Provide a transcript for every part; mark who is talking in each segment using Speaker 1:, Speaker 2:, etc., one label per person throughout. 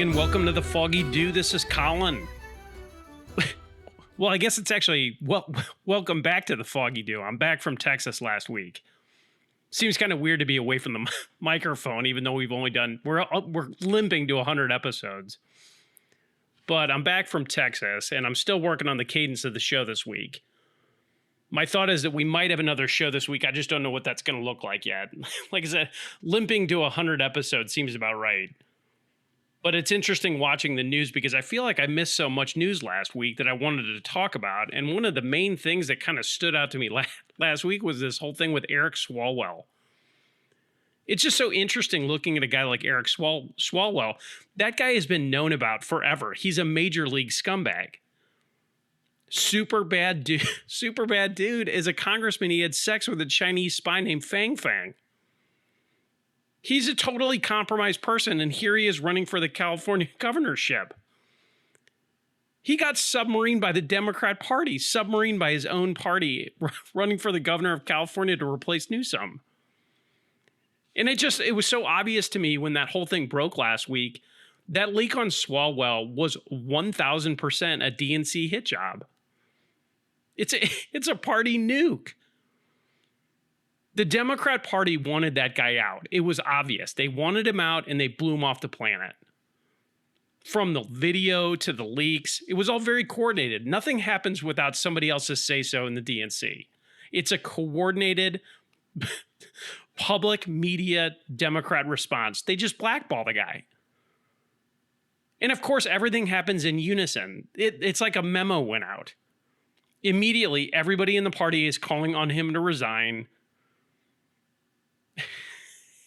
Speaker 1: morning and welcome to the Foggy Dew. This is Colin. Well, I guess it's actually, welcome back to the Foggy Dew. I'm back from Texas last week. Seems kind of weird to be away from the microphone, even though we've only done, we're limping to 100 episodes. But I'm back from Texas and I'm still working on the cadence of the show this week. My thought is that we might have another show this week. I just don't know what that's going to look like yet. Like I said, limping to 100 episodes seems about right. But it's interesting watching the news because I feel like I missed so much news last week that I wanted to talk about. And one of the main things that kind of stood out to me last week was this whole thing with Eric Swalwell. It's just so interesting looking at a guy like Eric Swalwell. That guy has been known about forever. He's a major league scumbag. Super bad dude. As a congressman, he had sex with a Chinese spy named Fang Fang. He's a totally compromised person, and here he is running for the California governorship. He got submarined by the Democrat Party, submarined by his own party, running for the governor of California to replace Newsom. And it was so obvious to me when that whole thing broke last week, that leak on Swalwell was 1,000% a DNC hit job. It's a party nuke. The Democrat Party wanted that guy out. It was obvious. They wanted him out and they blew him off the planet. From the video to the leaks, it was all very coordinated. Nothing happens without somebody else's say-so in the DNC. It's a coordinated public media Democrat response. They just blackball the guy. And of course, everything happens in unison. It's like a memo went out. Immediately, everybody in the party is calling on him to resign.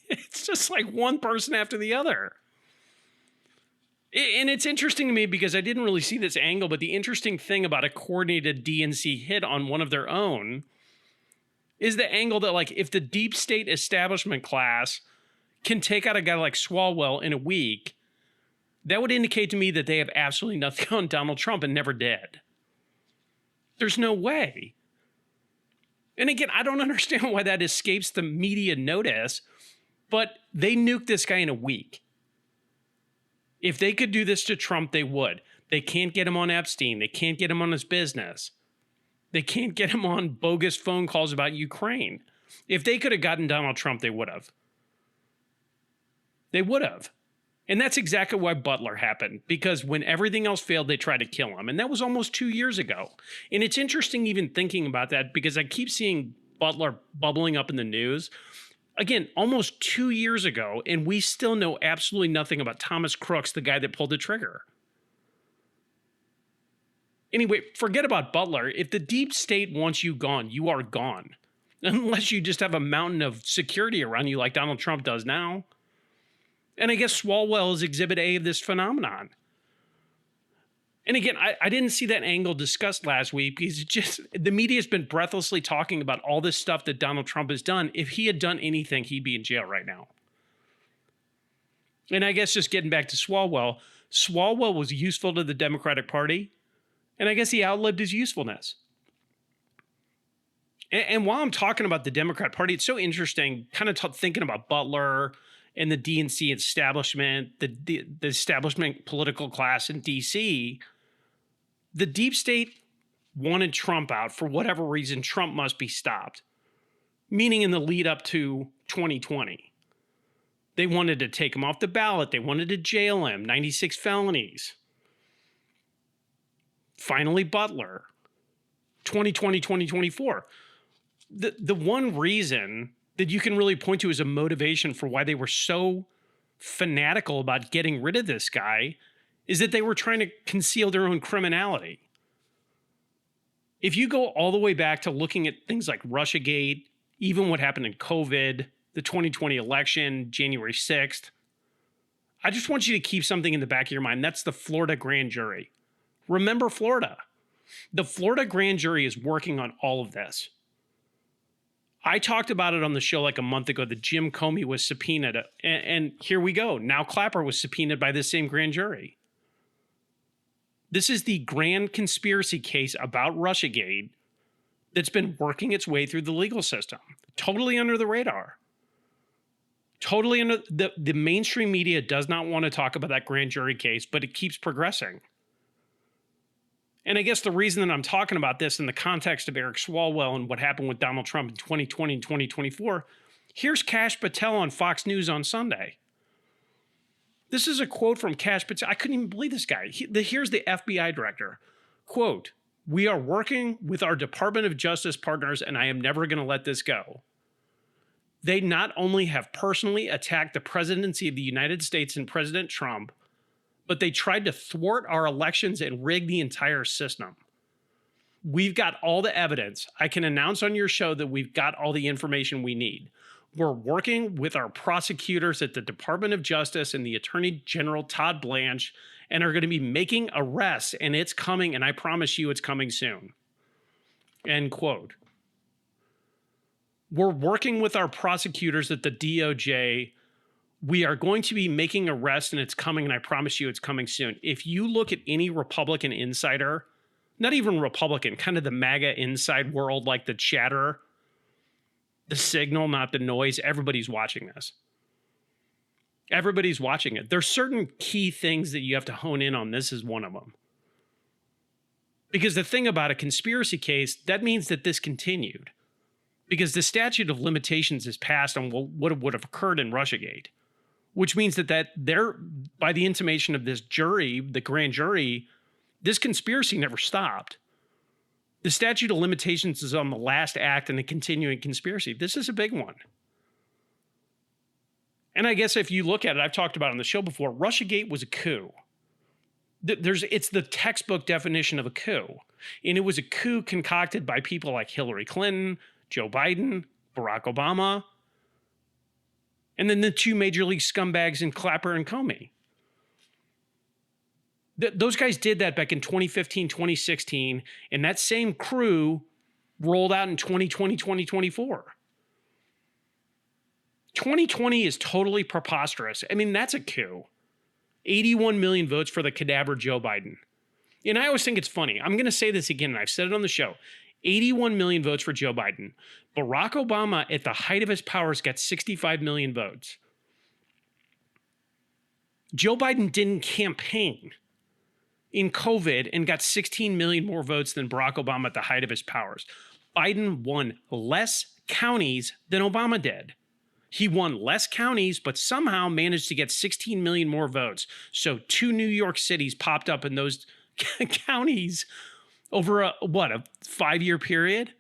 Speaker 1: It's just like one person after the other. And it's interesting to me because I didn't really see this angle, but the interesting thing about a coordinated DNC hit on one of their own is the angle that, like, if the deep state establishment class can take out a guy like Swalwell in a week, that would indicate to me that they have absolutely nothing on Donald Trump and never did. There's no way. And again, I don't understand why that escapes the media notice, but they nuked this guy in a week. If they could do this to Trump, they would. They can't get him on Epstein. They can't get him on his business. They can't get him on bogus phone calls about Ukraine. If they could have gotten Donald Trump, they would have. They would have. And that's exactly why Butler happened, because when everything else failed, they tried to kill him. And that was almost 2 years ago. And it's interesting even thinking about that because I keep seeing Butler bubbling up in the news. Again, almost 2 years ago, and we still know absolutely nothing about Thomas Crooks, the guy that pulled the trigger. Anyway, forget about Butler. If the deep state wants you gone, you are gone. Unless you just have a mountain of security around you like Donald Trump does now. And I guess Swalwell is exhibit A of this phenomenon. And again, I didn't see that angle discussed last week because the media has been breathlessly talking about all this stuff that Donald Trump has done. If he had done anything, he'd be in jail right now. And I guess just getting back to Swalwell was useful to the Democratic Party, and I guess he outlived his usefulness. And while I'm talking about the Democrat Party, it's so interesting kind of thinking about Butler and the DNC establishment, the establishment political class in D.C., the deep state wanted Trump out for whatever reason. Trump must be stopped, meaning in the lead up to 2020. They wanted to take him off the ballot. They wanted to jail him, 96 felonies. Finally, Butler, 2020, 2024. The one reason that you can really point to as a motivation for why they were so fanatical about getting rid of this guy is that they were trying to conceal their own criminality. If you go all the way back to looking at things like Russiagate, even what happened in COVID, the 2020 election, January 6th, I just want you to keep something in the back of your mind. That's the Florida grand jury. Remember Florida. The Florida grand jury is working on all of this. I talked about it on the show like a month ago that Jim Comey was subpoenaed, and here we go. Now Clapper was subpoenaed by this same grand jury. This is the grand conspiracy case about Russiagate that's been working its way through the legal system, totally under the radar. Totally under the mainstream media does not want to talk about that grand jury case, but it keeps progressing. And I guess the reason that I'm talking about this in the context of Eric Swalwell and what happened with Donald Trump in 2020 and 2024, here's Kash Patel on Fox News on Sunday. This is a quote from Kash Patel. I couldn't even believe this guy. Here's the FBI director. Quote, "We are working with our Department of Justice partners, and I am never going to let this go. They not only have personally attacked the presidency of the United States and President Trump, but they tried to thwart our elections and rig the entire system. We've got all the evidence. I can announce on your show that we've got all the information we need. We're working with our prosecutors at the Department of Justice and the Attorney General Todd Blanche and are going to be making arrests, and it's coming, and I promise you it's coming soon." End quote. We're working with our prosecutors at the DOJ. We are going to be making arrests, and it's coming, and I promise you it's coming soon. If you look at any Republican insider, not even Republican, kind of the MAGA inside world, like the Chatter, the Signal, not the Noise, everybody's watching this. Everybody's watching it. There's certain key things that you have to hone in on. This is one of them. Because the thing about a conspiracy case, that means that this continued. Because the statute of limitations is passed on what would have occurred in Russiagate, which means that there, by the intimation of this jury, the grand jury, this conspiracy never stopped. The statute of limitations is on the last act in the continuing conspiracy. This is a big one. And I guess if you look at it, I've talked about it on the show before, Russiagate was a coup. It's the textbook definition of a coup. And it was a coup concocted by people like Hillary Clinton, Joe Biden, Barack Obama, and then the two major league scumbags in Clapper and Comey. Those guys did that back in 2015, 2016, and that same crew rolled out in 2020, 2024. 2020 is totally preposterous. I mean, that's a coup. 81 million votes for the cadaver Joe Biden. And I always think it's funny. I'm going to say this again, and I've said it on the show. 81 million votes for Joe Biden. Barack Obama, at the height of his powers, got 65 million votes. Joe Biden didn't campaign in COVID and got 16 million more votes than Barack Obama at the height of his powers. Biden won less counties than Obama did. He won less counties, but somehow managed to get 16 million more votes. So 2 New York cities popped up in those counties over a 5-year period?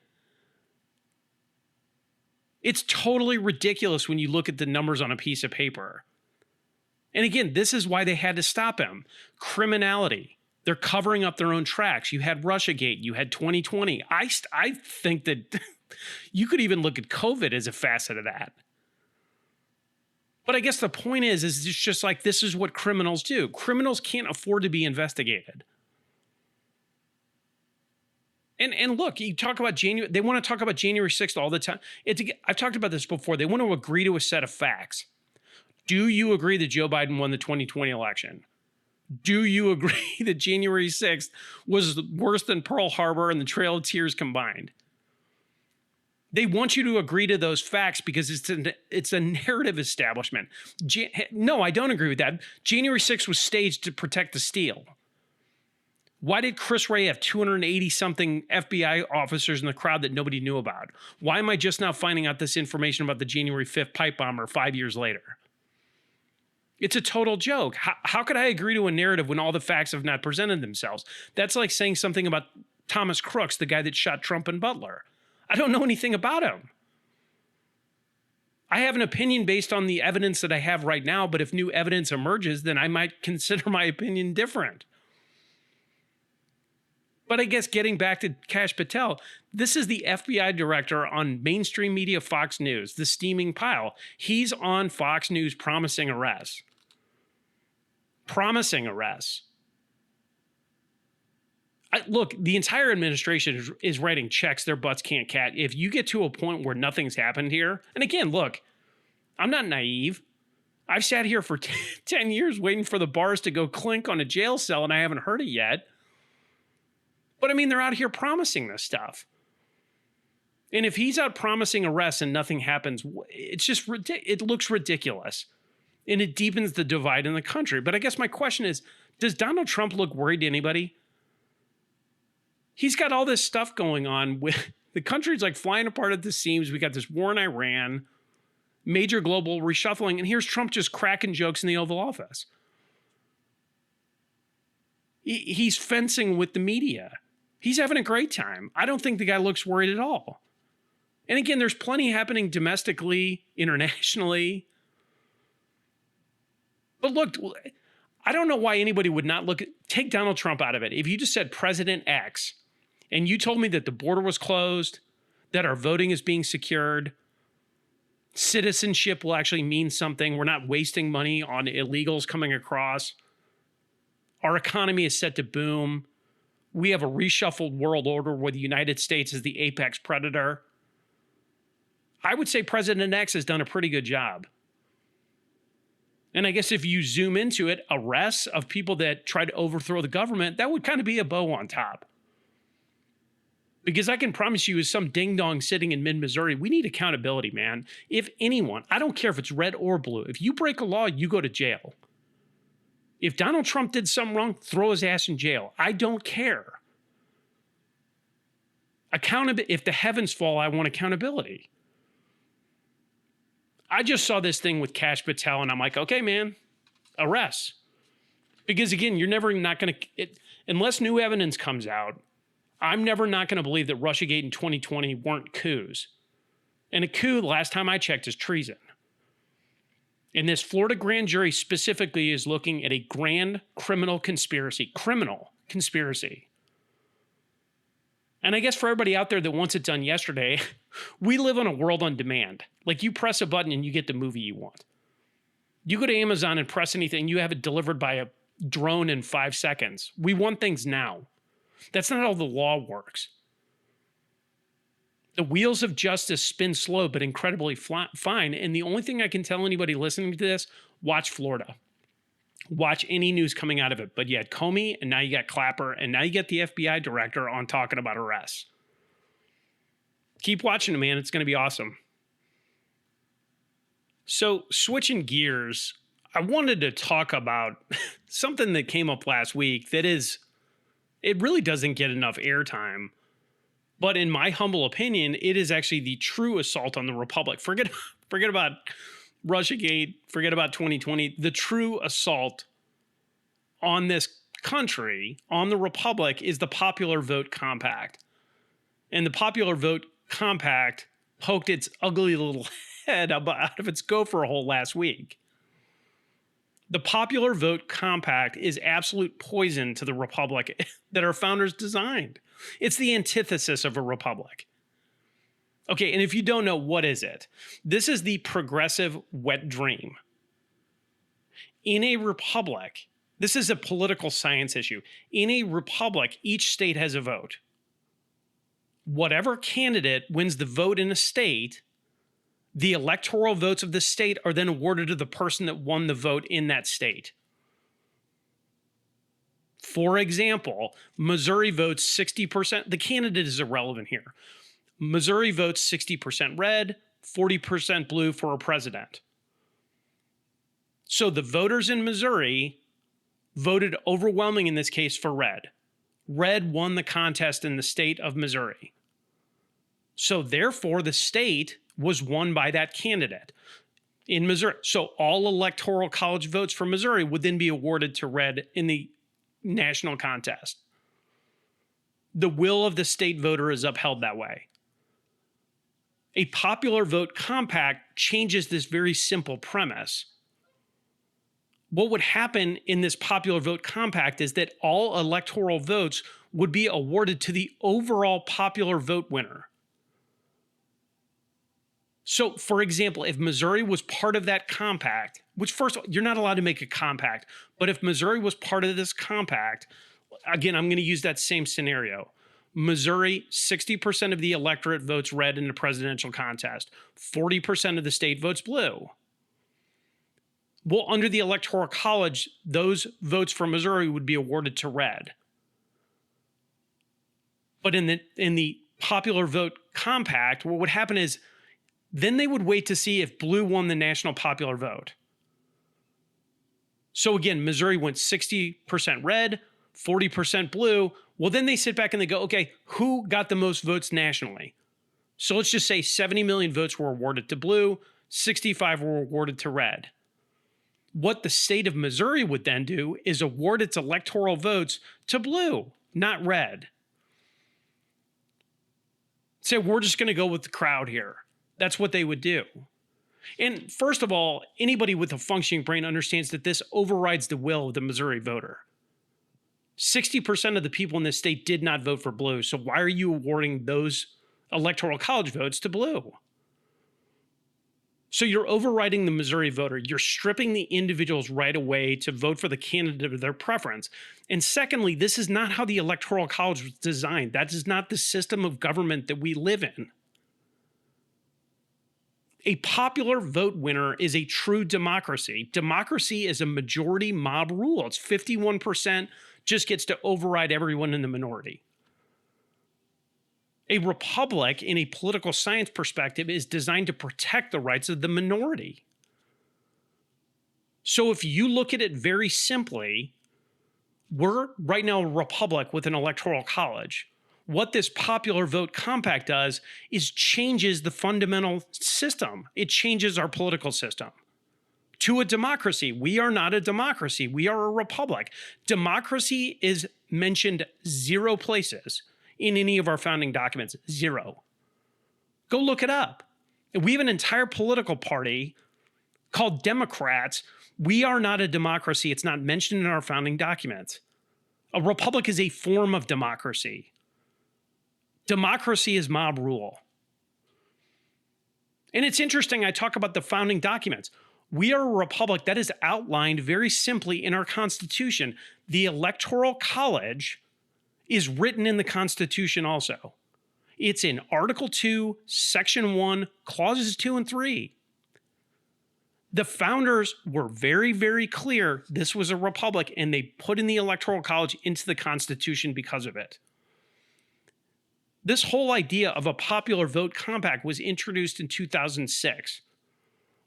Speaker 1: It's totally ridiculous when you look at the numbers on a piece of paper. And again, this is why they had to stop him. Criminality. They're covering up their own tracks. You had Russiagate. You had 2020. I think that you could even look at COVID as a facet of that. But I guess the point is it's just like this is what criminals do. Criminals can't afford to be investigated. And look, you talk about January, they want to talk about January 6th all the time. I've talked about this before. They want to agree to a set of facts. Do you agree that Joe Biden won the 2020 election? Do you agree that January 6th was worse than Pearl Harbor and the Trail of Tears combined? They want you to agree to those facts because it's a narrative establishment. No, I don't agree with that. January 6th was staged to protect the steal. Why did Chris Wray have 280-something FBI officers in the crowd that nobody knew about? Why am I just now finding out this information about the January 5th pipe bomber 5 years later? It's a total joke. How could I agree to a narrative when all the facts have not presented themselves? That's like saying something about Thomas Crooks, the guy that shot Trump and Butler. I don't know anything about him. I have an opinion based on the evidence that I have right now, but if new evidence emerges, then I might consider my opinion different. But I guess getting back to Kash Patel, this is the FBI director on mainstream media Fox News, the steaming pile. He's on Fox News promising arrests. Promising arrests. Look, the entire administration is writing checks their butts can't cat. If you get to a point where nothing's happened here, and again, look, I'm not naive. I've sat here for 10 years waiting for the bars to go clink on a jail cell, and I haven't heard it yet. But I mean, they're out here promising this stuff. And if he's out promising arrests and nothing happens, it's just, it looks ridiculous. And it deepens the divide in the country. But I guess my question is, does Donald Trump look worried to anybody? He's got all this stuff going on. With the country's like flying apart at the seams. We got this war in Iran, major global reshuffling, and here's Trump just cracking jokes in the Oval Office. He's fencing with the media. He's having a great time. I don't think the guy looks worried at all. And again, there's plenty happening domestically, internationally. But look, I don't know why anybody would not take Donald Trump out of it. If you just said President X and you told me that the border was closed, that our voting is being secured, citizenship will actually mean something, we're not wasting money on illegals coming across, our economy is set to boom, we have a reshuffled world order where the United States is the apex predator, I would say President X has done a pretty good job. And I guess if you zoom into it, arrests of people that try to overthrow the government, that would kind of be a bow on top. Because I can promise you, as some ding-dong sitting in mid-Missouri, we need accountability, man. If anyone, I don't care if it's red or blue, if you break a law, you go to jail. If Donald Trump did something wrong, throw his ass in jail. I don't care. Accountability. If the heavens fall, I want accountability. I just saw this thing with Kash Patel, and I'm like, okay, man, arrest. Because again, you're never not going to, unless new evidence comes out, I'm never not going to believe that Russiagate in 2020 weren't coups. And a coup, last time I checked, is treason. And this Florida grand jury specifically is looking at a grand criminal conspiracy. And I guess for everybody out there that wants it done yesterday, we live in a world on demand. Like you press a button and you get the movie you want. You go to Amazon and press anything, you have it delivered by a drone in 5 seconds. We want things now. That's not how the law works. The wheels of justice spin slow but incredibly fine. And the only thing I can tell anybody listening to this, watch Florida. Watch any news coming out of it. But you had Comey, and now you got Clapper, and now you get the FBI director on talking about arrests. Keep watching it, man. It's going to be awesome. So switching gears, I wanted to talk about something that came up last week that is, it really doesn't get enough airtime. But in my humble opinion, it is actually the true assault on the Republic. Forget about Russiagate, forget about 2020. The true assault on this country, on the Republic, is the Popular Vote Compact. And the Popular Vote Compact poked its ugly little head out of its gopher hole last week. The Popular Vote Compact is absolute poison to the Republic that our founders designed. It's the antithesis of a republic. Okay, and if you don't know, what is it? This is the progressive wet dream. In a republic, this is a political science issue. In a republic, each state has a vote. Whatever candidate wins the vote in a state, the electoral votes of the state are then awarded to the person that won the vote in that state. For example, Missouri votes 60%. The candidate is irrelevant here. Missouri votes 60% red, 40% blue for a president. So the voters in Missouri voted overwhelming in this case for red. Red won the contest in the state of Missouri. So therefore, the state was won by that candidate in Missouri. So all electoral college votes for Missouri would then be awarded to red in the national contest. The will of the state voter is upheld that way. A Popular Vote Compact changes this very simple premise. What would happen in this Popular Vote Compact is that all electoral votes would be awarded to the overall popular vote winner. So, for example, if Missouri was part of that compact, which first, you're not allowed to make a compact, but if Missouri was part of this compact, again, I'm going to use that same scenario. Missouri, 60% of the electorate votes red in the presidential contest. 40% of the state votes blue. Well, under the Electoral College, those votes for Missouri would be awarded to red. But in the popular vote compact, what would happen is then they would wait to see if blue won the national popular vote. So again, Missouri went 60% red, 40% blue. Well, then they sit back and they go, okay, who got the most votes nationally? So let's just say 70 million votes were awarded to blue, 65 were awarded to red. What the state of Missouri would then do is award its electoral votes to blue, not red. Say, we're just going to go with the crowd here. That's what they would do. And first of all, anybody with a functioning brain understands that this overrides the will of the Missouri voter. 60% of the people in this state did not vote for blue. So why are you awarding those electoral college votes to blue? So you're overriding the Missouri voter. You're stripping the individuals right away to vote for the candidate of their preference. And secondly, this is not how the Electoral College was designed. That is not the system of government that we live in. A popular vote winner is a true democracy. Democracy is a majority mob rule. It's 51% just gets to override everyone in the minority. A republic, in a political science perspective, is designed to protect the rights of the minority. So if you look at it very simply, we're right now a republic with an electoral college. What this popular vote compact does is changes the fundamental system. It changes our political system to a democracy. We are not a democracy. We are a republic. Democracy is mentioned 0 places in any of our founding documents. 0. Go look it up. We have an entire political party called Democrats. We are not a democracy. It's not mentioned in our founding documents. A republic is a form of democracy. Democracy is mob rule. And it's interesting, I talk about the founding documents. We are a republic that is outlined very simply in our Constitution. The Electoral College is written in the Constitution also. It's in Article 2, Section 1, Clauses 2 and 3. The founders were very, very clear this was a republic, and they put in the Electoral College into the Constitution because of it. This whole idea of a popular vote compact was introduced in 2006.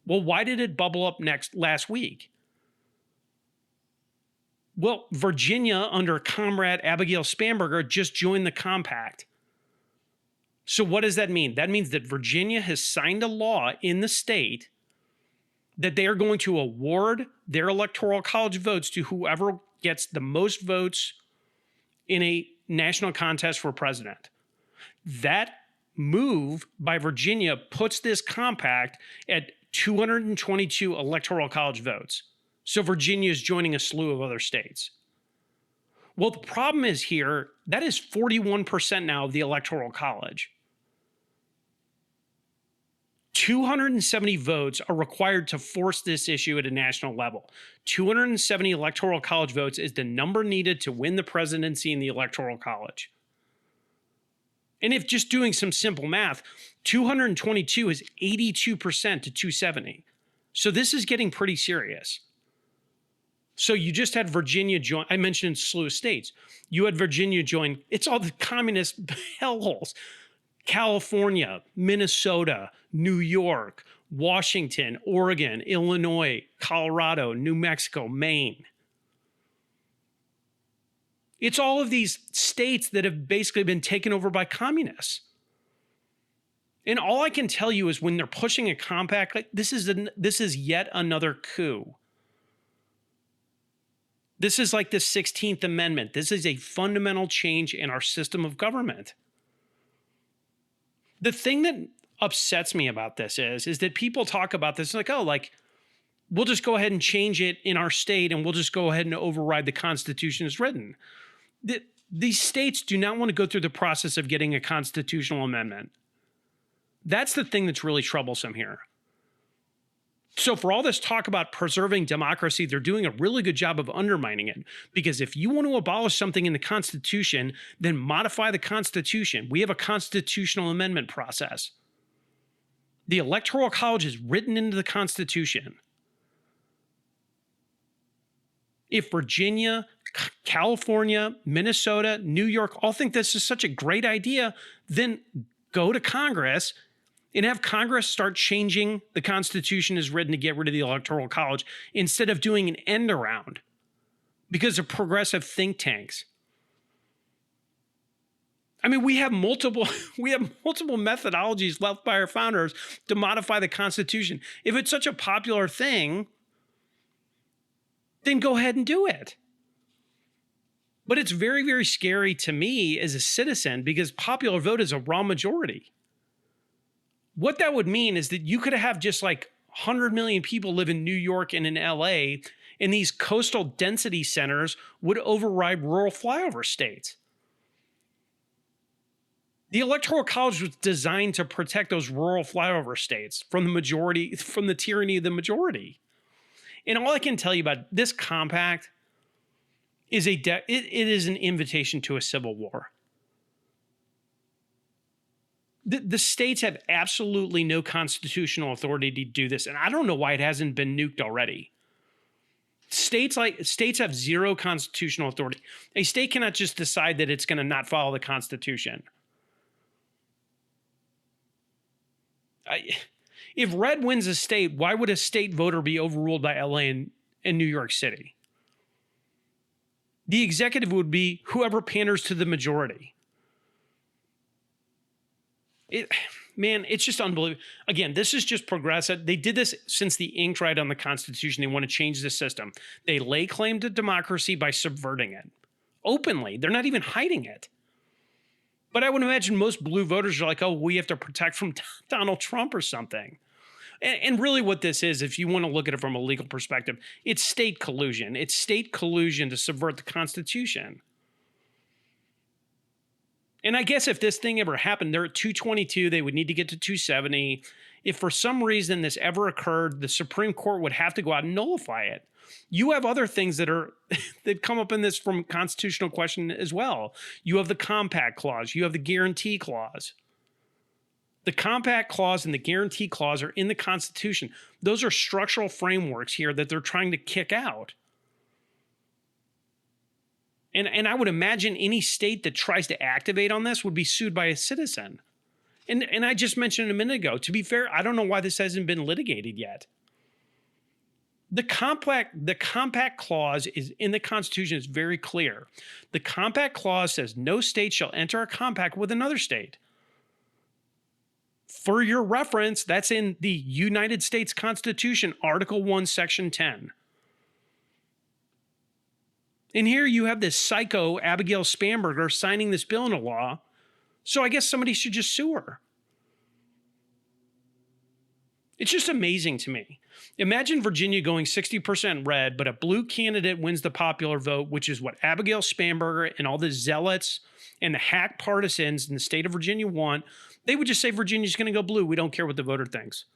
Speaker 1: Well, why did it bubble up last week? Well, Virginia, under Comrade Abigail Spanberger, just joined the compact. So what does that mean? That means that Virginia has signed a law in the state that they are going to award their electoral college votes to whoever gets the most votes in a national contest for president. That move by Virginia puts this compact at 222 electoral college votes. So Virginia is joining a slew of other states. Well, the problem is here, that is 41% now of the Electoral College. 270 votes are required to force this issue at a national level. 270 Electoral College votes is the number needed to win the presidency in the Electoral College. And if just doing some simple math, 222 is 82% to 270. So this is getting pretty serious. So you just had Virginia join. I mentioned a slew of states. You had Virginia join. It's all the communist hellholes. California, Minnesota, New York, Washington, Oregon, Illinois, Colorado, New Mexico, Maine. It's all of these states that have basically been taken over by communists. And all I can tell you is when they're pushing a compact, like this is yet another coup. This is like the 16th Amendment. This is a fundamental change in our system of government. The thing that upsets me about this is that people talk about this like, oh, like, we'll just go ahead and change it in our state and we'll just go ahead and override the Constitution as written. These states do not want to go through the process of getting a constitutional amendment. That's the thing that's really troublesome here. So for all this talk about preserving democracy, they're doing a really good job of undermining it. Because if you want to abolish something in the Constitution, then modify the Constitution. We have a constitutional amendment process. The Electoral College is written into the Constitution. If Virginia, California, Minnesota, New York all think this is such a great idea, then go to Congress and have Congress start changing the Constitution as written to get rid of the Electoral College instead of doing an end around because of progressive think tanks. I mean, we have multiple methodologies left by our founders to modify the Constitution. If it's such a popular thing, then go ahead and do it. But it's very, very scary to me as a citizen because popular vote is a raw majority. What that would mean is that you could have just like 100 million people live in New York and in LA, and these coastal density centers would override rural flyover states. The Electoral College was designed to protect those rural flyover states from the majority, from the tyranny of the majority. And all I can tell you about this compact is it is an invitation to a civil war. The states have absolutely no constitutional authority to do this, and I don't know why it hasn't been nuked already. States have zero constitutional authority. A state cannot just decide that it's going to not follow the Constitution. If red wins a state, why would a state voter be overruled by LA and New York City? The executive would be whoever panders to the majority. It's just unbelievable. Again, this is just progressive. They did this since the ink dried on the Constitution. They want to change the system. They lay claim to democracy by subverting it openly. They're not even hiding it. But I would imagine most blue voters are like, oh, we have to protect from Donald Trump or something. And really what this is, if you want to look at it from a legal perspective, it's state collusion. It's state collusion to subvert the Constitution. And I guess if this thing ever happened, they're at 222, they would need to get to 270. If for some reason this ever occurred, the Supreme Court would have to go out and nullify it. You have other things that come up in this from constitutional question as well. You have the compact clause. You have the guarantee clause. The compact clause and the guarantee clause are in the Constitution. Those are structural frameworks here that they're trying to kick out. And I would imagine any state that tries to activate on this would be sued by a citizen. And I just mentioned a minute ago, to be fair, I don't know why this hasn't been litigated yet. The compact clause is in the Constitution is very clear. The compact clause says no state shall enter a compact with another state. For your reference, that's in the United States Constitution, Article 1, Section 10. And here you have this psycho, Abigail Spanberger, signing this bill into law. So I guess somebody should just sue her. It's just amazing to me. Imagine Virginia going 60% red, but a blue candidate wins the popular vote, which is what Abigail Spanberger and all the zealots and the hack partisans in the state of Virginia want. They would just say Virginia's going to go blue. We don't care what the voter thinks.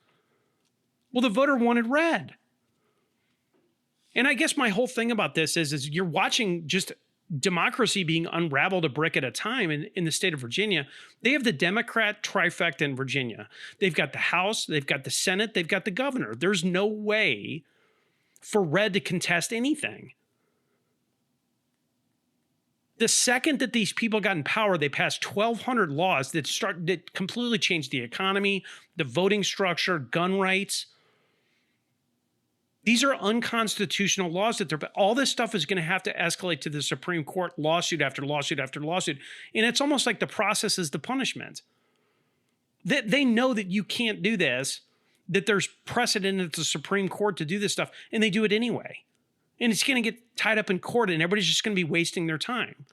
Speaker 1: Well, the voter wanted red. And I guess my whole thing about this is you're watching just democracy being unraveled a brick at a time in the state of Virginia. They have the Democrat trifecta in Virginia. They've got the House, they've got the Senate, they've got the governor. There's no way for red to contest anything. The second that these people got in power, they passed 1,200 laws that completely changed the economy, the voting structure, gun rights. These are unconstitutional laws all this stuff is going to have to escalate to the Supreme Court, lawsuit after lawsuit after lawsuit. And it's almost like the process is the punishment. They know that you can't do this, that there's precedent at the Supreme Court to do this stuff, and they do it anyway. And it's going to get tied up in court, and everybody's just going to be wasting their time.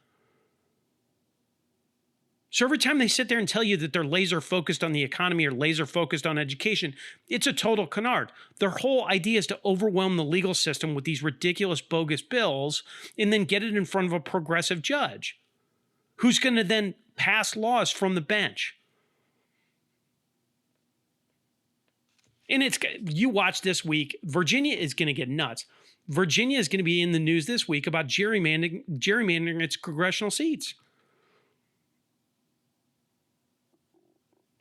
Speaker 1: So every time they sit there and tell you that they're laser focused on the economy or laser focused on education, it's a total canard. Their whole idea is to overwhelm the legal system with these ridiculous, bogus bills and then get it in front of a progressive judge who's going to then pass laws from the bench. And you watch this week, Virginia is going to get nuts. Virginia is going to be in the news this week about gerrymandering its congressional seats.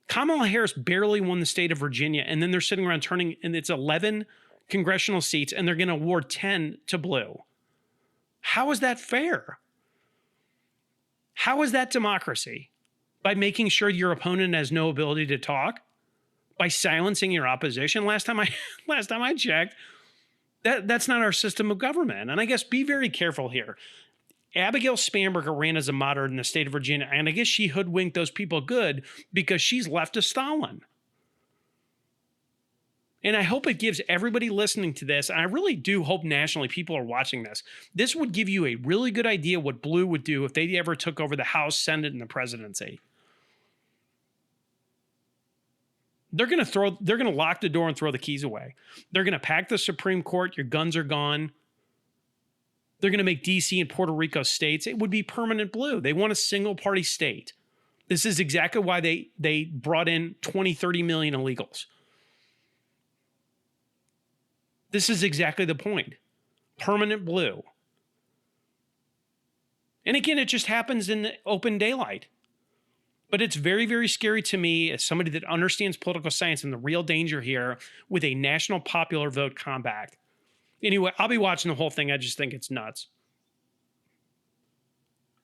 Speaker 1: Kamala Harris barely won the state of Virginia, and then they're sitting around and it's 11 congressional seats, and they're going to award 10 to blue. How is that fair? How is that democracy? By making sure your opponent has no ability to talk? By silencing your opposition? Last time I checked, that's not our system of government. And I guess be very careful here. Abigail Spanberger ran as a moderate in the state of Virginia, and I guess she hoodwinked those people good because she's left of Stalin. And I hope it gives everybody listening to this, and I really do hope nationally people are watching this. This would give you a really good idea what blue would do if they ever took over the House, Senate, and the presidency. They're going to lock the door and throw the keys away. They're going to pack the Supreme Court. Your guns are gone. They're going to make DC and Puerto Rico states. It would be permanent blue. They want a single party state. This is exactly why they brought in 20, 30 million illegals. This is exactly the point. Permanent blue. And again, it just happens in the open daylight. But it's very, very scary to me as somebody that understands political science and the real danger here with a national popular vote compact. Anyway, I'll be watching the whole thing. I just think it's nuts.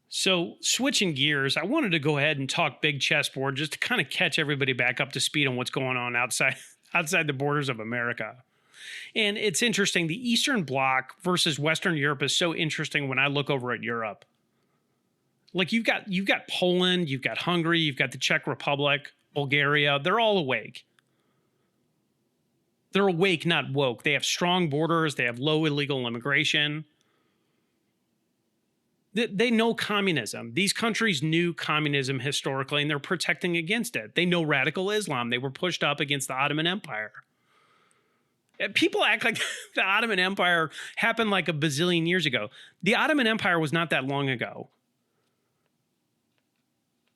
Speaker 1: So switching gears, I wanted to go ahead and talk big chessboard just to kind of catch everybody back up to speed on what's going on outside the borders of America. And it's interesting. The Eastern Bloc versus Western Europe is so interesting when I look over at Europe. Like you've got Poland, you've got Hungary, you've got the Czech Republic, Bulgaria. They're all awake. They're awake, not woke. They have strong borders. They have low illegal immigration. They know communism. These countries knew communism historically, and they're protecting against it. They know radical Islam. They were pushed up against the Ottoman Empire. People act like the Ottoman Empire happened like a bazillion years ago. The Ottoman Empire was not that long ago.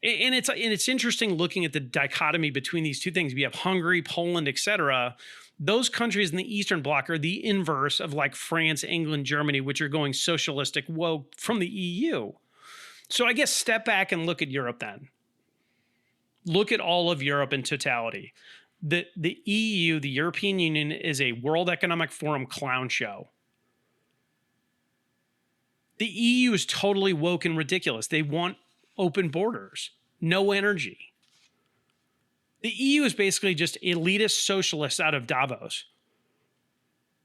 Speaker 1: And it's interesting looking at the dichotomy between these two things. We have Hungary, Poland, etc. Those countries in the Eastern Bloc are the inverse of like France, England, Germany, which are going socialistic woke from the EU. So I guess step back and look at Europe then. Look at all of Europe in totality. The EU, the European Union, is a World Economic Forum clown show. The EU is totally woke and ridiculous. They want open borders, no energy. The EU is basically just elitist socialists out of Davos.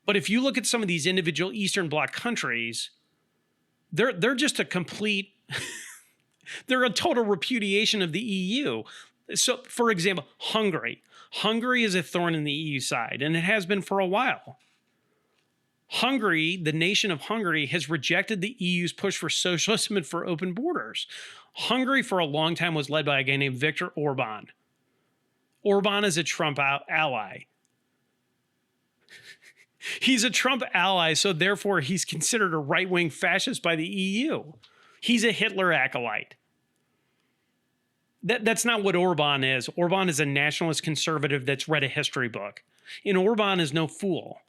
Speaker 1: But if you look at some of these individual Eastern Bloc countries, they're just a complete, they're a total repudiation of the EU. So, for example, Hungary. Hungary is a thorn in the EU side, and it has been for a while. Hungary, the nation of Hungary, has rejected the EU's push for socialism and for open borders. Hungary, for a long time, was led by a guy named Viktor Orban. Orban is a Trump ally. He's a Trump ally, so therefore he's considered a right-wing fascist by the EU. He's a Hitler acolyte. That's not what Orban is. Orban is a nationalist conservative that's read a history book. And Orban is no fool.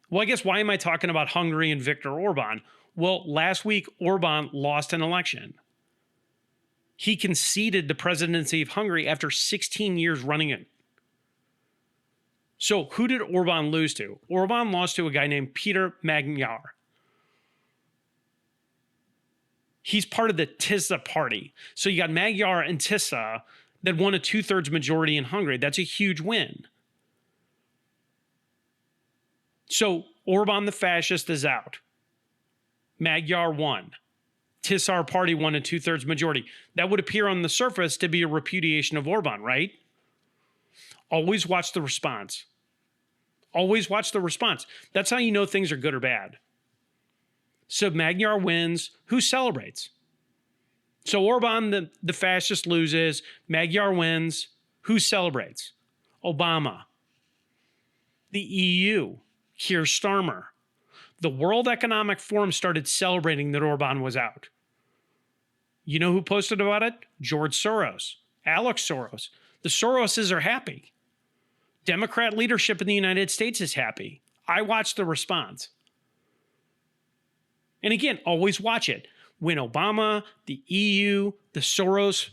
Speaker 1: Well, I guess why am I talking about Hungary and Viktor Orban? Well, last week, Orban lost an election. He conceded the presidency of Hungary after 16 years running it. So who did Orban lose to? Orban lost to a guy named Peter Magyar. He's part of the Tisza party. So you got Magyar and Tisza that won a 2/3 majority in Hungary. That's a huge win. So Orban the fascist is out. Magyar won. Tisza party won a 2/3 majority. That would appear on the surface to be a repudiation of Orban, right? Always watch the response. Always watch the response. That's how you know things are good or bad. So Magyar wins. Who celebrates? So Orban, the fascist, loses. Magyar wins. Who celebrates? Obama. The EU. Keir Starmer. The World Economic Forum started celebrating that Orban was out. You know who posted about it? George Soros. Alex Soros. The Soroses are happy. Democrat leadership in the United States is happy. I watched the response. And again, always watch it. When Obama, the EU, the Soros,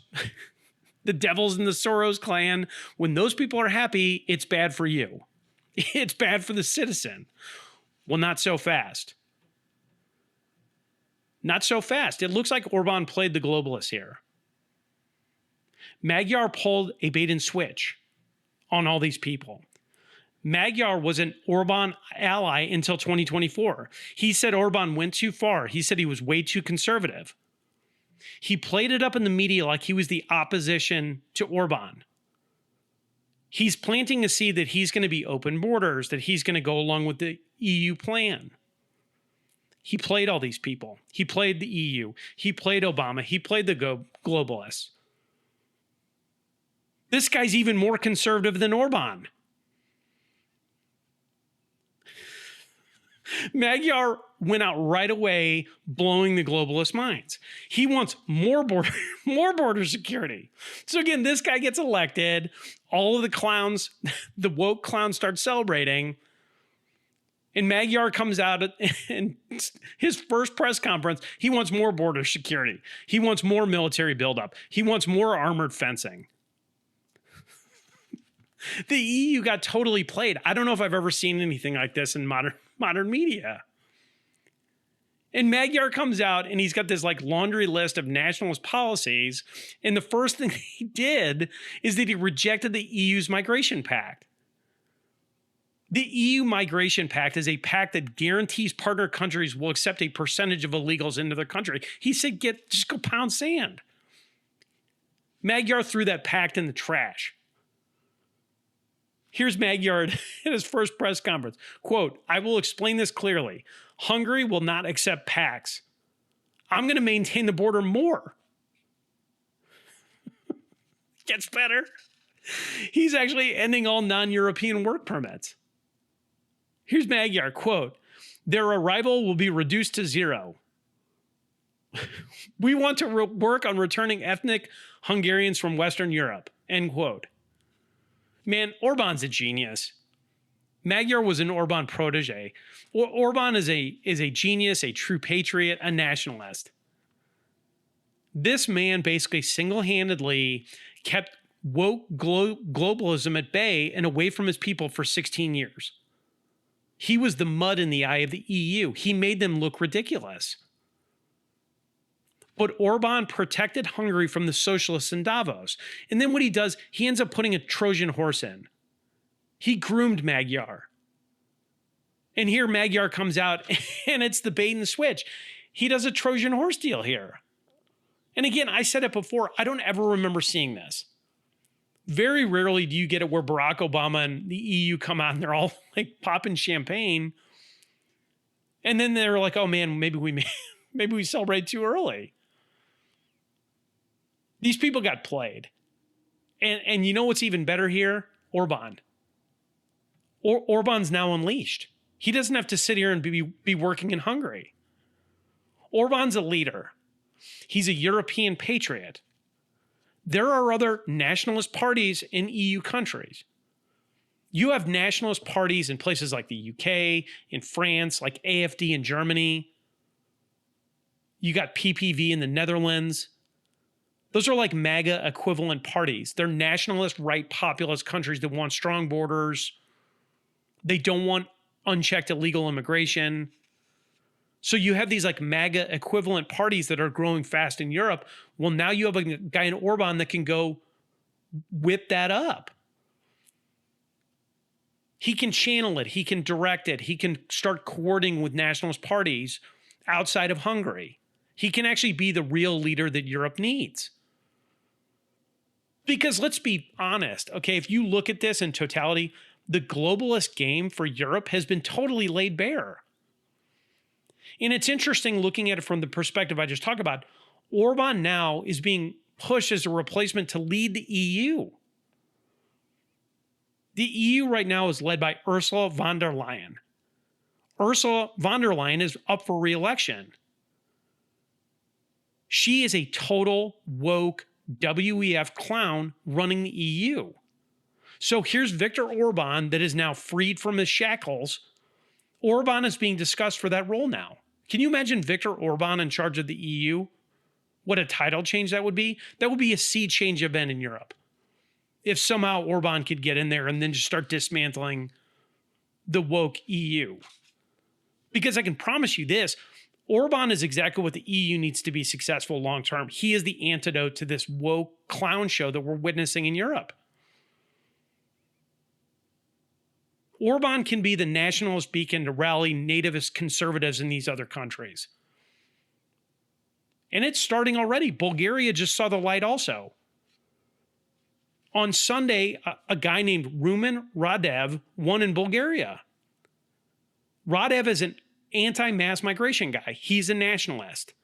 Speaker 1: the devils in the Soros clan, when those people are happy, it's bad for you. It's bad for the citizen. Well, not so fast. Not so fast. It looks like Orban played the globalists here. Magyar pulled a bait and switch on all these people. Magyar was an Orban ally until 2024. He said Orban went too far. He said he was way too conservative. He played it up in the media like he was the opposition to Orban. He's planting a seed that he's going to be open borders, that he's going to go along with the EU plan. He played all these people. He played the EU. He played Obama. He played the globalists. This guy's even more conservative than Orban. Magyar went out right away blowing the globalist minds. He wants more border security. So again, this guy gets elected. All of the clowns, the woke clowns start celebrating. And Magyar comes out and his first press conference, he wants more border security. He wants more military buildup. He wants more armored fencing. The EU got totally played. I don't know if I've ever seen anything like this in modern media. And Magyar comes out and he's got this like laundry list of nationalist policies. And the first thing he did is that he rejected the EU's migration pact. The EU Migration Pact is a pact that guarantees partner countries will accept a percentage of illegals into their country. He said, just go pound sand. Magyar threw that pact in the trash. Here's Magyar at his first press conference. Quote, "I will explain this clearly. Hungary will not accept pacts. I'm going to maintain the border more." Gets better. He's actually ending all non-European work permits. Here's Magyar, quote, "Their arrival will be reduced to zero. We want to work on returning ethnic Hungarians from Western Europe," end quote. Man, Orban's a genius. Magyar was an Orban protege. Orban is a genius, a true patriot, a nationalist. This man basically single-handedly kept woke globalism at bay and away from his people for 16 years. He was the mud in the eye of the EU. He made them look ridiculous. But Orban protected Hungary from the socialists in Davos. And then what he does, he ends up putting a Trojan horse in. He groomed Magyar. And here Magyar comes out and it's the bait and switch. He does a Trojan horse deal here. And again, I said it before, I don't ever remember seeing this. Very rarely do you get it where Barack Obama and the EU come out and they're all like popping champagne. And then they're like, oh man, maybe we celebrate too early. These people got played. And you know what's even better here? Orban. Orban's now unleashed. He doesn't have to sit here and be working in Hungary. Orban's a leader. He's a European patriot. There are other nationalist parties in EU countries. You have nationalist parties in places like the UK, in France, like AFD in Germany. You got PPV in the Netherlands. Those are like MAGA equivalent parties. They're nationalist, right, populist countries that want strong borders. They don't want unchecked illegal immigration. So you have these like MAGA equivalent parties that are growing fast in Europe. Well, now you have a guy in Orban that can go whip that up. He can channel it. He can direct it. He can start coordinating with nationalist parties outside of Hungary. He can actually be the real leader that Europe needs. Because let's be honest, okay, if you look at this in totality, the globalist game for Europe has been totally laid bare. And it's interesting looking at it from the perspective I just talked about. Orban now is being pushed as a replacement to lead the EU. The EU right now is led by Ursula von der Leyen. Ursula von der Leyen is up for re-election. She is a total woke WEF clown running the EU. So here's Viktor Orban that is now freed from his shackles. Orban is being discussed for that role now. Can you imagine Viktor Orban in charge of the EU? What a title change that would be. That would be a sea change event in Europe. If somehow Orban could get in there and then just start dismantling the woke EU. Because I can promise you this, Orban is exactly what the EU needs to be successful long term. He is the antidote to this woke clown show that we're witnessing in Europe. Orban can be the nationalist beacon to rally nativist conservatives in these other countries. And it's starting already. Bulgaria just saw the light also. On Sunday, a guy named Rumen Radev won in Bulgaria. Radev is an anti-mass migration guy. He's a nationalist.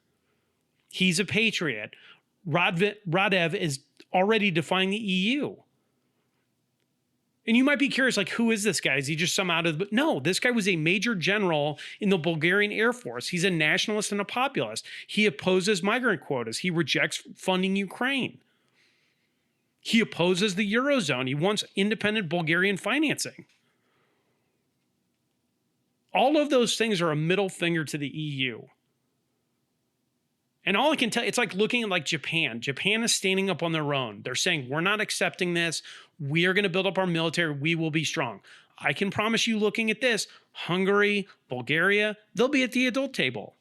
Speaker 1: He's a patriot. Radev is already defying the EU. And you might be curious, like, who is this guy? Is he just some out of the... No, this guy was a major general in the Bulgarian Air Force. He's a nationalist and a populist. He opposes migrant quotas. He rejects funding Ukraine. He opposes the Eurozone. He wants independent Bulgarian financing. All of those things are a middle finger to the EU. And all I can tell, it's like looking at like Japan. Japan is standing up on their own. They're saying, we're not accepting this. We are going to build up our military. We will be strong. I can promise you, looking at this, Hungary, Bulgaria, they'll be at the adult table.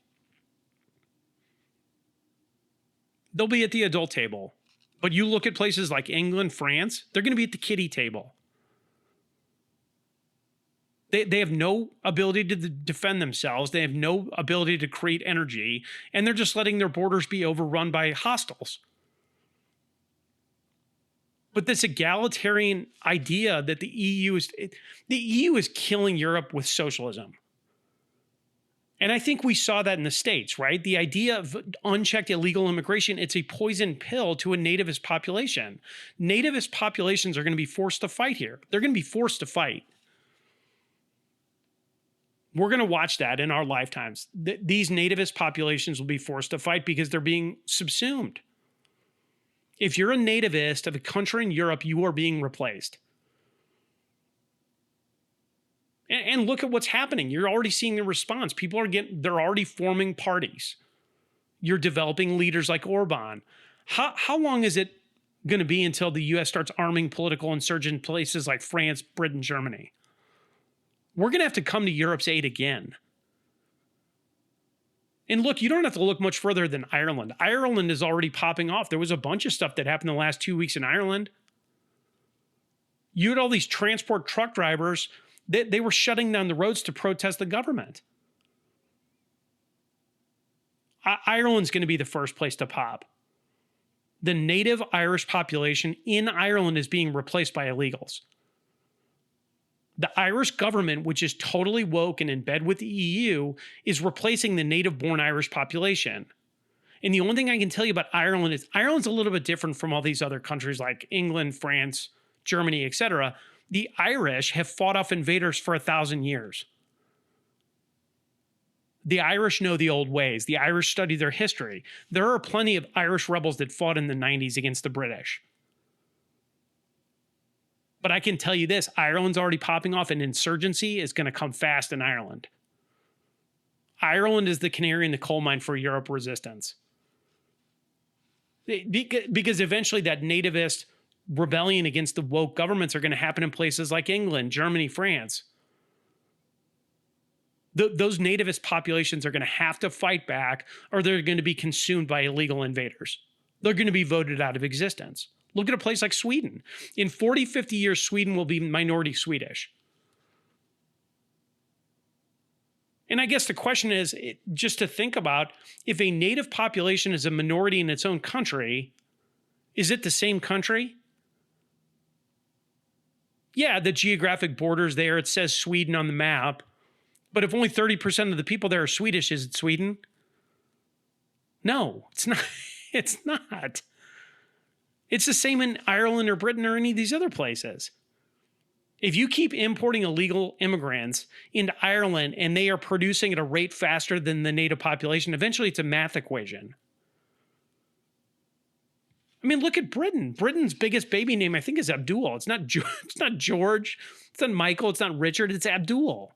Speaker 1: They'll be at the adult table. But you look at places like England, France, they're going to be at the kiddie table. They have no ability to defend themselves. They have no ability to create energy. And they're just letting their borders be overrun by hostiles. But this egalitarian idea that the EU is killing Europe with socialism. And I think we saw that in the States, right? The idea of unchecked illegal immigration, it's a poison pill to a nativist population. Nativist populations are going to be forced to fight here. They're going to be forced to fight. We're going to watch that in our lifetimes. These nativist populations will be forced to fight because they're being subsumed. If you're a nativist of a country in Europe, you are being replaced. And look at what's happening. You're already seeing the response. They're already forming parties. You're developing leaders like Orban. How long is it going to be until the U.S. starts arming political insurgent places like France, Britain, Germany? We're going to have to come to Europe's aid again. And look, you don't have to look much further than Ireland. Ireland is already popping off. There was a bunch of stuff that happened the last 2 weeks in Ireland. You had all these transport truck drivers. They were shutting down the roads to protest the government. Ireland's going to be the first place to pop. The native Irish population in Ireland is being replaced by illegals. The Irish government, which is totally woke and in bed with the EU, is replacing the native-born Irish population. And the only thing I can tell you about Ireland is Ireland's a little bit different from all these other countries like England, France, Germany, etc. The Irish have fought off invaders for 1,000 years. The Irish know the old ways. The Irish study their history. There are plenty of Irish rebels that fought in the 90s against the British. But I can tell you this, Ireland's already popping off, and insurgency is going to come fast in Ireland. Ireland is the canary in the coal mine for Europe resistance. Because eventually that nativist rebellion against the woke governments are going to happen in places like England, Germany, France. Those nativist populations are going to have to fight back, or they're going to be consumed by illegal invaders. They're going to be voted out of existence. Look at a place like Sweden. In 40, 50 years, Sweden will be minority Swedish. And I guess the question is, just to think about, if a native population is a minority in its own country, is it the same country? Yeah, the geographic borders there, it says Sweden on the map. But if only 30% of the people there are Swedish, is it Sweden? No, it's not. It's not. It's the same in Ireland or Britain or any of these other places. If you keep importing illegal immigrants into Ireland and they are producing at a rate faster than the native population, eventually it's a math equation. I mean, look at Britain. Britain's biggest baby name, I think, is Abdul. It's not George. It's not Michael. It's not Richard. It's Abdul.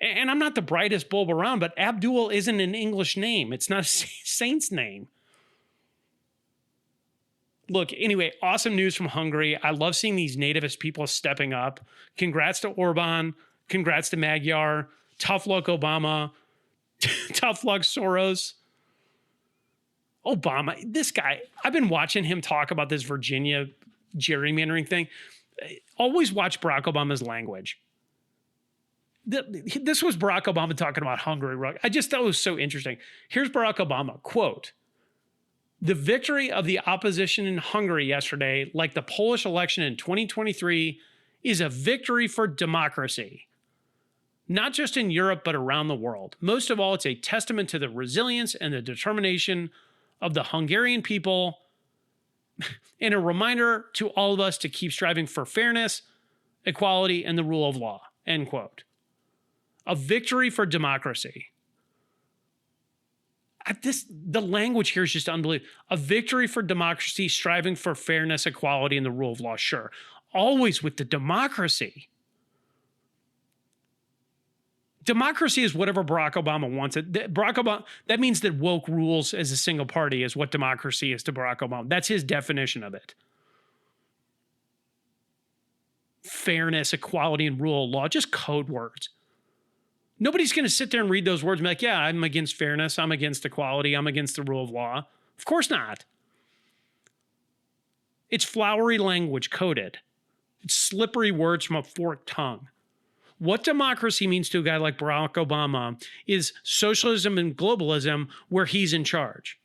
Speaker 1: And I'm not the brightest bulb around, but Abdul isn't an English name. It's not a saint's name. Look, anyway, awesome news from Hungary. I love seeing these nativist people stepping up. Congrats to Orban. Congrats to Magyar. Tough luck, Obama. Tough luck, Soros. Obama, this guy, I've been watching him talk about this Virginia gerrymandering thing. Always watch Barack Obama's language. This was Barack Obama talking about Hungary. I just thought it was so interesting. Here's Barack Obama, quote, "The victory of the opposition in Hungary yesterday, like the Polish election in 2023, is a victory for democracy. Not just in Europe, but around the world. Most of all, it's a testament to the resilience and the determination of the Hungarian people and a reminder to all of us to keep striving for fairness, equality, and the rule of law," end quote. A victory for democracy. The language here is just unbelievable. A victory for democracy, striving for fairness, equality, and the rule of law. Sure. Always with the democracy. Democracy is whatever Barack Obama wants it. Barack Obama, that means that woke rules as a single party is what democracy is to Barack Obama. That's his definition of it. Fairness, equality, and rule of law, just code words. Nobody's going to sit there and read those words and be like, yeah, I'm against fairness, I'm against equality, I'm against the rule of law. Of course not. It's flowery language coded. It's slippery words from a forked tongue. What democracy means to a guy like Barack Obama is socialism and globalism where he's in charge.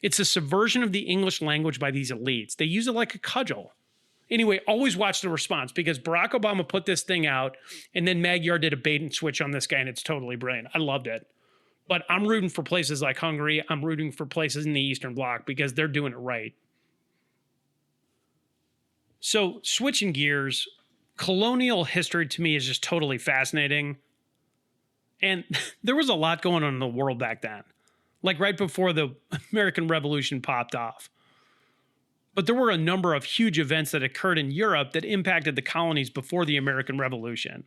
Speaker 1: It's a subversion of the English language by these elites. They use it like a cudgel. Anyway, always watch the response because Barack Obama put this thing out and then Magyar did a bait and switch on this guy and it's totally brilliant. I loved it. But I'm rooting for places like Hungary. I'm rooting for places in the Eastern Bloc because they're doing it right. So switching gears, colonial history to me is just totally fascinating. And there was a lot going on in the world back then, like right before the American Revolution popped off. But there were a number of huge events that occurred in Europe that impacted the colonies before the American Revolution.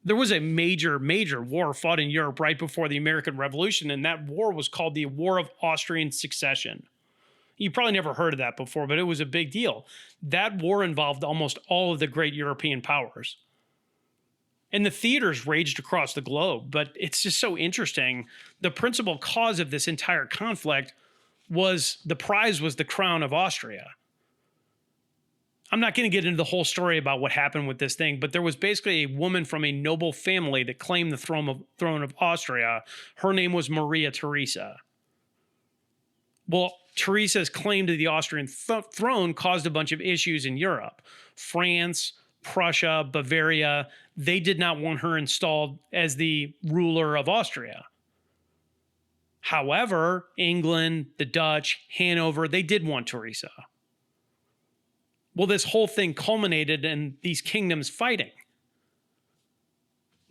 Speaker 1: There was a major war fought in Europe right before the American Revolution, and that war was called the War of Austrian Succession. You probably never heard of that before, but it was a big deal. That war involved almost all of the great European powers. And the theaters raged across the globe, but it's just so interesting. The principal cause of this entire conflict was the prize was the crown of Austria. I'm not going to get into the whole story about what happened with this thing, but there was basically a woman from a noble family that claimed the throne of Austria. Her name was Maria Theresa. Well, Teresa's claim to the Austrian throne caused a bunch of issues in Europe. France, Prussia, Bavaria, they did not want her installed as the ruler of Austria. However, England, the Dutch, Hanover, they did want Teresa. Well, this whole thing culminated in these kingdoms fighting.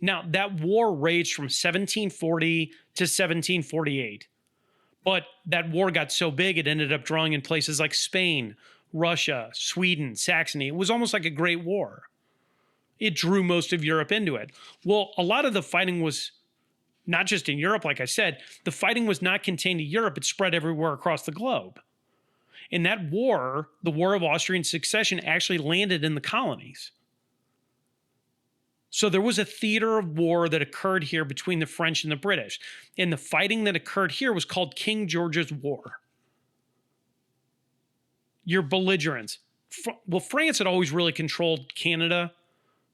Speaker 1: Now, that war raged from 1740 to 1748. But that war got so big, it ended up drawing in places like Spain, Russia, Sweden, Saxony. It was almost like a great war. It drew most of Europe into it. Well, a lot of the fighting was not just in Europe, like I said. The fighting was not contained to Europe. It spread everywhere across the globe. And that war, the War of Austrian Succession, actually landed in the colonies. So there was a theater of war that occurred here between the French and the British. And the fighting that occurred here was called King George's War. Your belligerents. Well, France had always really controlled Canada.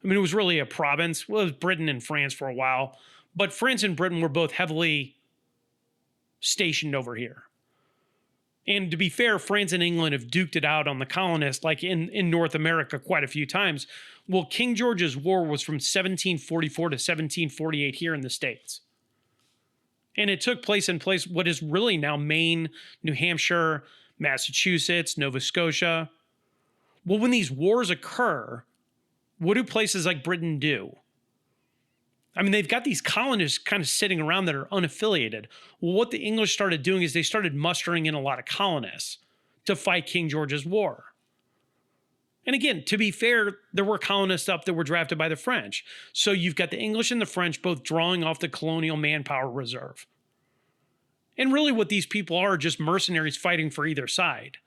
Speaker 1: I mean, it was really a province. Well, it was Britain and France for a while. But France and Britain were both heavily stationed over here. And to be fair, France and England have duked it out on the colonists, like in North America quite a few times. Well, King George's War was from 1744 to 1748 here in the States. And it took place in what is really now Maine, New Hampshire, Massachusetts, Nova Scotia. Well, when these wars occur, what do places like Britain do? I mean, they've got these colonists kind of sitting around that are unaffiliated. Well, what the English started doing is they started mustering in a lot of colonists to fight King George's War. And again, to be fair, there were colonists up that were drafted by the French. So you've got the English and the French both drawing off the colonial manpower reserve. And really what these people are just mercenaries fighting for either side.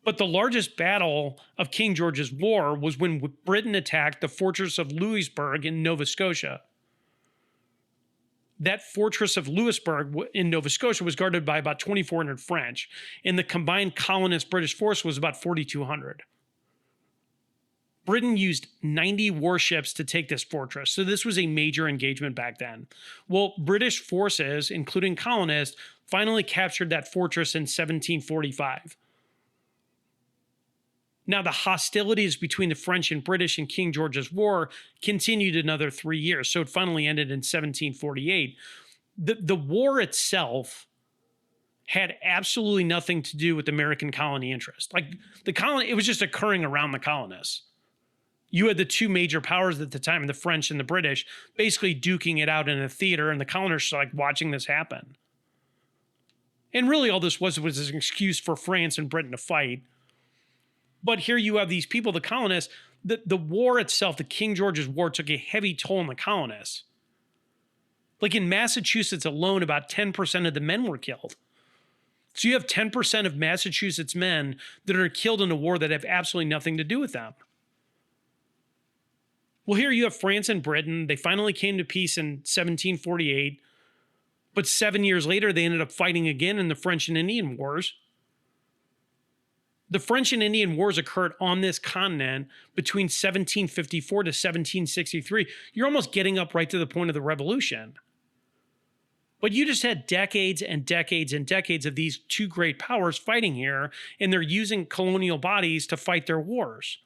Speaker 1: But the largest battle of King George's War was when Britain attacked the fortress of Louisbourg in Nova Scotia. That fortress of Louisbourg in Nova Scotia was guarded by about 2,400 French, and the combined colonist British force was about 4,200. Britain used 90 warships to take this fortress, so this was a major engagement back then. Well, British forces, including colonists, finally captured that fortress in 1745. Now, the hostilities between the French and British in King George's War continued another 3 years, so it finally ended in 1748. The war itself had absolutely nothing to do with American colony interest. Like, the colony, it was just occurring around the colonists. You had the two major powers at the time, the French and the British, basically duking it out in a theater, and the colonists like watching this happen. And really all this was an excuse for France and Britain to fight. But here you have these people, the colonists, the war itself, the King George's War, took a heavy toll on the colonists. Like in Massachusetts alone, about 10% of the men were killed. So you have 10% of Massachusetts men that are killed in a war that have absolutely nothing to do with them. Well, here you have France and Britain. They finally came to peace in 1748. But 7 years later, they ended up fighting again in the French and Indian Wars. The French and Indian Wars occurred on this continent between 1754 to 1763. You're almost getting up right to the point of the Revolution. But you just had decades and decades and decades of these two great powers fighting here, and they're using colonial bodies to fight their wars.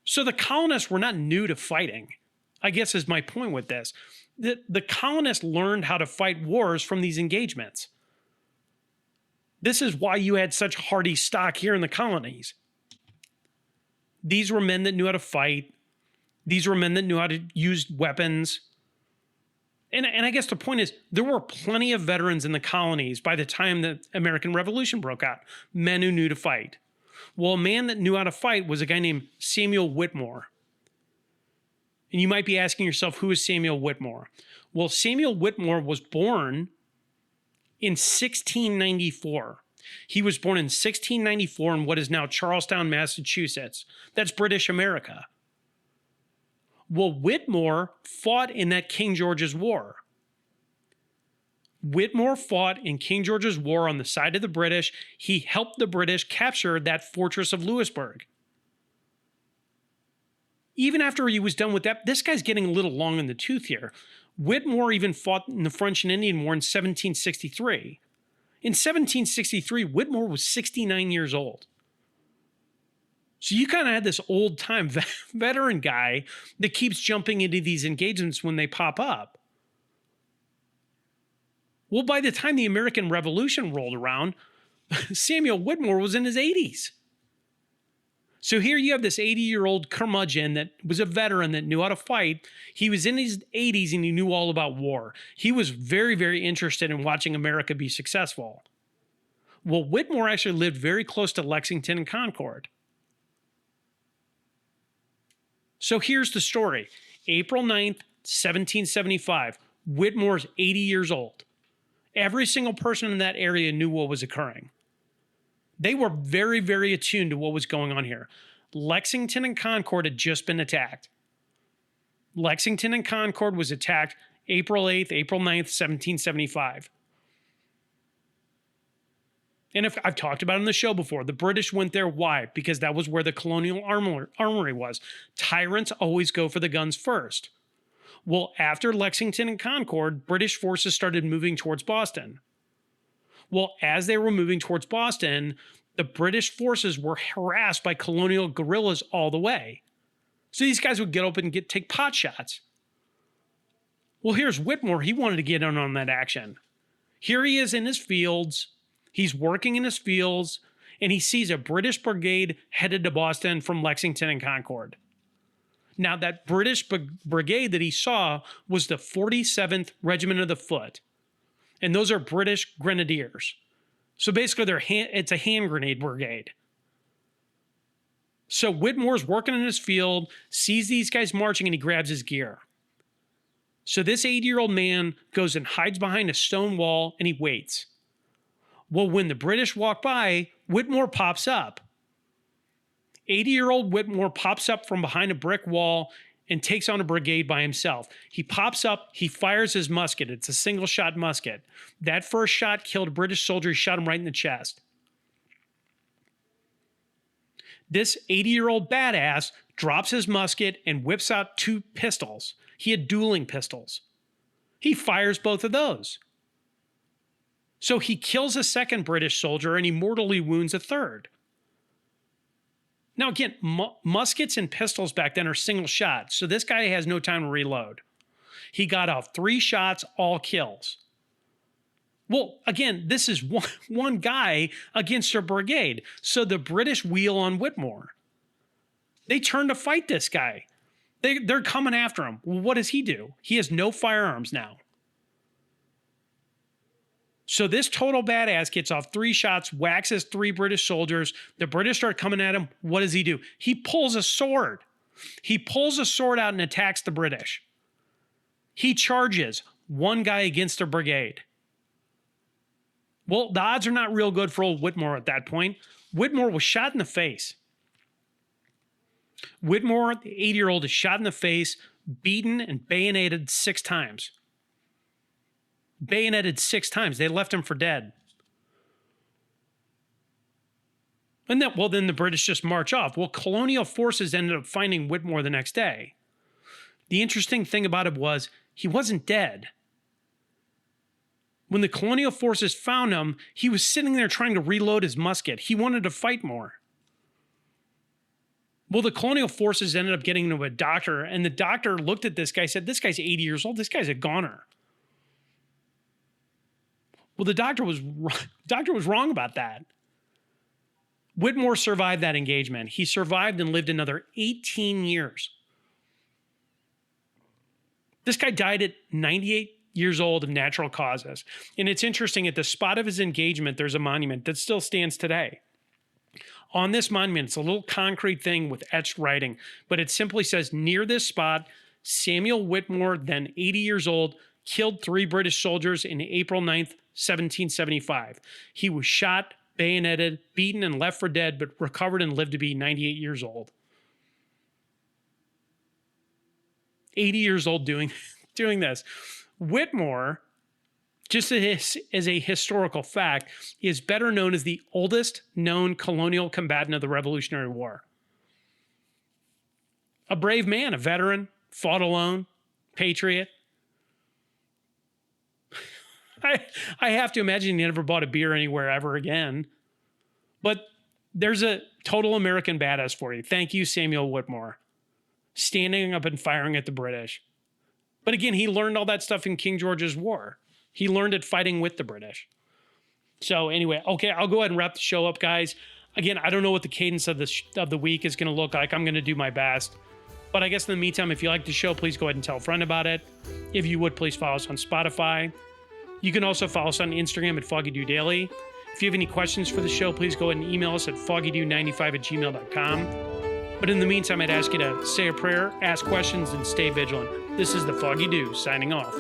Speaker 1: So the colonists were not new to fighting, I guess is my point with this. The colonists learned how to fight wars from these engagements. This is why you had such hardy stock here in the colonies. These were men that knew how to fight. These were men that knew how to use weapons. And I guess the point is, there were plenty of veterans in the colonies by the time the American Revolution broke out, men who knew to fight. Well, a man that knew how to fight was a guy named Samuel Whitmore. And you might be asking yourself, who is Samuel Whitmore? Well, Samuel Whitmore was born in 1694. He was born in 1694 in what is now Charlestown, Massachusetts. That's British America. Well, Whitmore fought in that King George's War. Whitmore fought in King George's War on the side of the British. He helped the British capture that fortress of Louisbourg. Even after he was done with that, this guy's getting a little long in the tooth here. Whitmore even fought in the French and Indian War in 1763. In 1763, Whitmore was 69 years old. So you kind of had this old-time veteran guy that keeps jumping into these engagements when they pop up. Well, by the time the American Revolution rolled around, Samuel Whitmore was in his 80s. So here you have this 80-year-old curmudgeon that was a veteran that knew how to fight. He was in his 80s and he knew all about war. He was very, very interested in watching America be successful. Well, Whitmore actually lived very close to Lexington and Concord. So here's the story. April 9th, 1775. Whitmore's 80 years old. Every single person in that area knew what was occurring. They were very, very attuned to what was going on here. Lexington and Concord had just been attacked. Lexington and Concord was attacked April 8th, April 9th, 1775. And if I've talked about it on the show before, the British went there. Why? Because that was where the colonial armory was. Tyrants always go for the guns first. Well, after Lexington and Concord, British forces started moving towards Boston. Well, as they were moving towards Boston, the British forces were harassed by colonial guerrillas all the way. So these guys would get up and take pot shots. Well, here's Whitmore. He wanted to get in on that action. Here he is in his fields. He's working in his fields, and he sees a British brigade headed to Boston from Lexington and Concord. Now, that British brigade that he saw was the 47th Regiment of the Foot. And those are British grenadiers. So basically, it's a hand grenade brigade. So Whitmore's working in his field, sees these guys marching, and he grabs his gear. So this 80-year-old man goes and hides behind a stone wall, and he waits. Well, when the British walk by, Whitmore pops up. 80-year-old Whitmore pops up from behind a brick wall and takes on a brigade by himself. He pops up, he fires his musket. It's a single-shot musket. That first shot killed a British soldier. He shot him right in the chest. This 80-year-old badass drops his musket and whips out 2 pistols. He had dueling pistols. He fires both of those. So he kills a second British soldier and he mortally wounds a third. Now, again, muskets and pistols back then are single shots, so this guy has no time to reload. He got off 3 shots, all kills. Well, again, this is one guy against a brigade, so the British wheel on Whitmore. They turn to fight this guy. They're coming after him. Well, what does he do? He has no firearms now. So this total badass gets off 3 shots, waxes 3 British soldiers. The British start coming at him. What does he do? He pulls a sword. He pulls a sword out and attacks the British. He charges 1 guy against a brigade. Well, the odds are not real good for old Whitmore at that point. Whitmore was shot in the face. Whitmore, the 80-year-old, is shot in the face, beaten, and bayoneted 6 times. Bayoneted 6 times. They left him for dead. And then the British just march off. Well, colonial forces ended up finding Whitmore the next day. The interesting thing about it was he wasn't dead. When the colonial forces found him, he was sitting there trying to reload his musket. He wanted to fight more. Well, the colonial forces ended up getting to a doctor, and the doctor looked at this guy and said, "This guy's 80 years old. This guy's a goner." Well, the doctor was wrong about that. Whitmore survived that engagement. He survived and lived another 18 years. This guy died at 98 years old of natural causes. And it's interesting, at the spot of his engagement, there's a monument that still stands today. On this monument, it's a little concrete thing with etched writing, but it simply says, "Near this spot, Samuel Whitmore, then 80 years old, killed 3 British soldiers in April 9th, 1775. He was shot, bayoneted, beaten, and left for dead, but recovered and lived to be 98 years old." 80 years old doing this. Whitmore, just as a historical fact, is better known as the oldest known colonial combatant of the Revolutionary War. A brave man, a veteran, fought alone, patriot. I have to imagine he never bought a beer anywhere ever again. But there's a total American badass for you. Thank you, Samuel Whitmore. Standing up and firing at the British. But again, he learned all that stuff in King George's War. He learned it fighting with the British. So anyway, okay, I'll go ahead and wrap the show up, guys. Again, I don't know what the cadence of the week is going to look like. I'm going to do my best. But I guess in the meantime, if you like the show, please go ahead and tell a friend about it. If you would, please follow us on Spotify. You can also follow us on Instagram at Foggy Dew Daily. If you have any questions for the show, please go ahead and email us at foggydew95@gmail.com. But in the meantime, I'd ask you to say a prayer, ask questions, and stay vigilant. This is the Foggy Dew signing off.